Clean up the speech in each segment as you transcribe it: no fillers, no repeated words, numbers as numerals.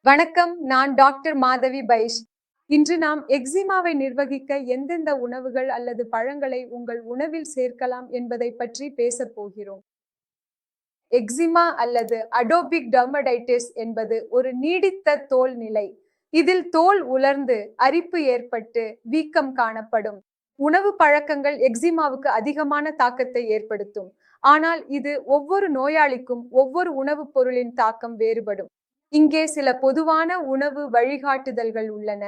வணக்கம், நான் டாக்டர் மாதவி பைஷ். இன்று நாம் எக்ஸிமாவை நிர்வகிக்க எந்தெந்த உணவுகள் அல்லது பழங்களை உங்கள் உணவில் சேர்க்கலாம் என்பதை பற்றி பேசப் போகிறோம். எக்ஸிமா அல்லது அடோபிக் டெர்மடைட்டிஸ் என்பது ஒரு நீடித்த தோல் நிலை. இதில் தோல் உலர்ந்து அரிப்பு ஏற்பட்டு வீக்கம் காணப்படும். உணவு பழக்கங்கள் எக்ஸிமாவுக்கு அதிகமான தாக்கத்தை ஏற்படுத்தும். ஆனால் இது ஒவ்வொரு நோயாளிக்கும் ஒவ்வொரு உணவுப் பொருளின் தாக்கம் வேறுபடும். இங்கே சில பொதுவான உணவு வழிகாட்டுதல்கள் உள்ளன.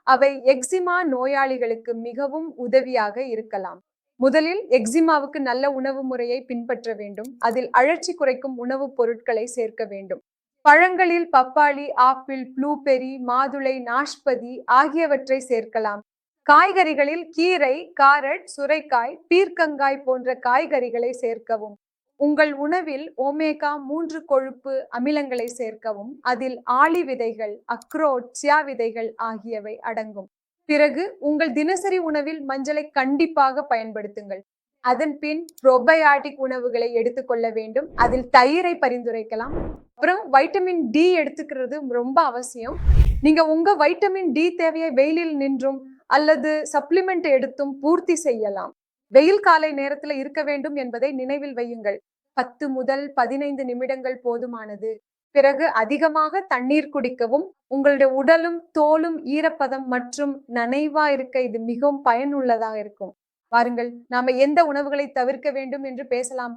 அவை எக்ஸிமா நோயாளிகளுக்கு மிகவும் உதவியாக இருக்கலாம். முதலில் எக்ஸிமாவுக்கு நல்ல உணவு முறையை பின்பற்ற வேண்டும். அதில் அழற்சி குறைக்கும் உணவுப் பொருட்களை சேர்க்க வேண்டும். பழங்களில் பப்பாளி, ஆப்பிள், ப்ளூபெர்ரி, மாதுளை, நாஷ்பதி ஆகியவற்றை சேர்க்கலாம். காய்கறிகளில் கீரை, காரட், சுரைக்காய், பீர்க்கங்காய் போன்ற காய்கறிகளை சேர்க்கவும். உங்கள் உணவில் ஒமேகா 3 கொழுப்பு அமிலங்களை சேர்க்கவும். அதில் ஆளி விதைகள், அக்ரோட், சியா விதைகள் ஆகியவை அடங்கும். பிறகு உங்கள் தினசரி உணவில் மஞ்சளை கண்டிப்பாக பயன்படுத்துங்கள். அதன் பின் ப்ரோபயாட்டிக் உணவுகளை எடுத்துக்கொள்ள வேண்டும். அதில் தயிரை பரிந்துரைக்கலாம். அப்புறம் வைட்டமின் டி எடுத்துக்கிறது ரொம்ப அவசியம். நீங்க உங்க வைட்டமின் டி தேவையை வெயிலில் நின்றும் அல்லது சப்ளிமெண்ட் எடுத்தும் பூர்த்தி செய்யலாம். வெயில் காலை நேரத்துல இருக்க வேண்டும் என்பதை நினைவில் வையுங்கள். 10 முதல் 15 நிமிடங்கள் போதுமானது. பிறகு அதிகமாக தண்ணீர் குடிக்கவும். உங்களுடைய உடலும் தோலும் ஈரப்பதம் மற்றும் நனைவா இருக்க இது மிகவும் பயனுள்ளதாக இருக்கும். வாருங்கள், நாம எந்த உணவுகளை தவிர்க்க வேண்டும் என்று பேசலாம்.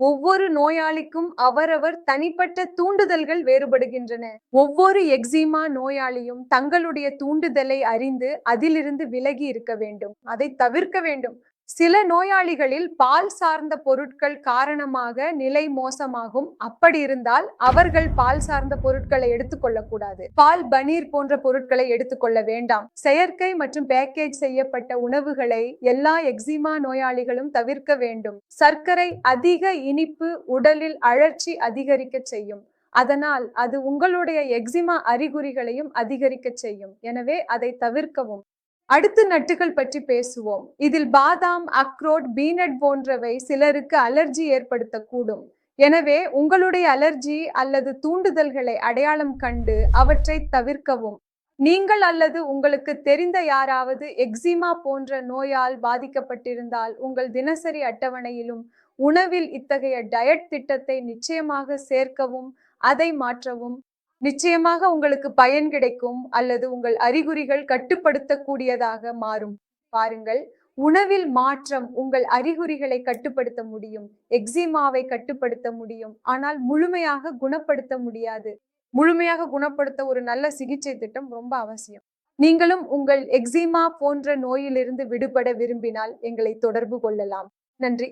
ஒவ்வொரு நோயாளிக்கும் அவரவர் தனிப்பட்ட தூண்டுதல்கள் வேறுபடுகின்றன. ஒவ்வொரு எக்ஸிமா நோயாளியும் தங்களுடைய தூண்டுதலை அறிந்து அதிலிருந்து விலகி இருக்க வேண்டும். அதை தவிர்க்க வேண்டும். சில நோயாளிகளில் பால் சார்ந்த பொருட்கள் காரணமாக நிலை மோசமாகும். அப்படி இருந்தால் அவர்கள் பால் சார்ந்த பொருட்களை எடுத்துக்கொள்ளக்கூடாது. பால், பனீர் போன்ற பொருட்களை எடுத்துக்கொள்ள வேண்டாம். செயற்கை மற்றும் பேக்கேஜ் செய்யப்பட்ட உணவுகளை எல்லா எக்ஸிமா நோயாளிகளும் தவிர்க்க வேண்டும். சர்க்கரை, அதிக இனிப்பு உடலில் அழற்சி அதிகரிக்க செய்யும். அதனால் அது உங்களுடைய எக்ஸிமா அறிகுறிகளையும் அதிகரிக்க செய்யும். எனவே அதை தவிர்க்கவும். அடுத்து நட்டுகள் பற்றி பேசுவோம். இதில் பாதாம், அக்ரோட், பீனட் போன்றவை சிலருக்கு அலர்ஜி ஏற்படுத்தக்கூடும். எனவே உங்களுடைய அலர்ஜி அல்லது தூண்டுதல்களை அடையாளம் கண்டு அவற்றை தவிர்க்கவும். நீங்கள் அல்லது உங்களுக்கு தெரிந்த யாராவது எக்ஸிமா போன்ற நோயால் பாதிக்கப்பட்டிருந்தால் உங்கள் தினசரி அட்டவணையிலும் உணவில் இத்தகைய டயட் திட்டத்தை நிச்சயமாக சேர்க்கவும், அதை மாற்றவும். நிச்சயமாக உங்களுக்கு பயன் கிடைக்கும் அல்லது உங்கள் அறிகுறிகள் கட்டுப்படுத்தக்கூடியதாக மாறும். பாருங்கள், உணவில் மாற்றம் உங்கள் அறிகுறிகளை கட்டுப்படுத்த முடியும், எக்ஸிமாவை கட்டுப்படுத்த முடியும். ஆனால் முழுமையாக குணப்படுத்த முடியாது. முழுமையாக குணப்படுத்த ஒரு நல்ல சிகிச்சை திட்டம் ரொம்ப அவசியம். நீங்களும் உங்கள் எக்ஸிமா போன்ற நோயிலிருந்து விடுபட விரும்பினால் எங்களை தொடர்பு கொள்ளலாம். நன்றி.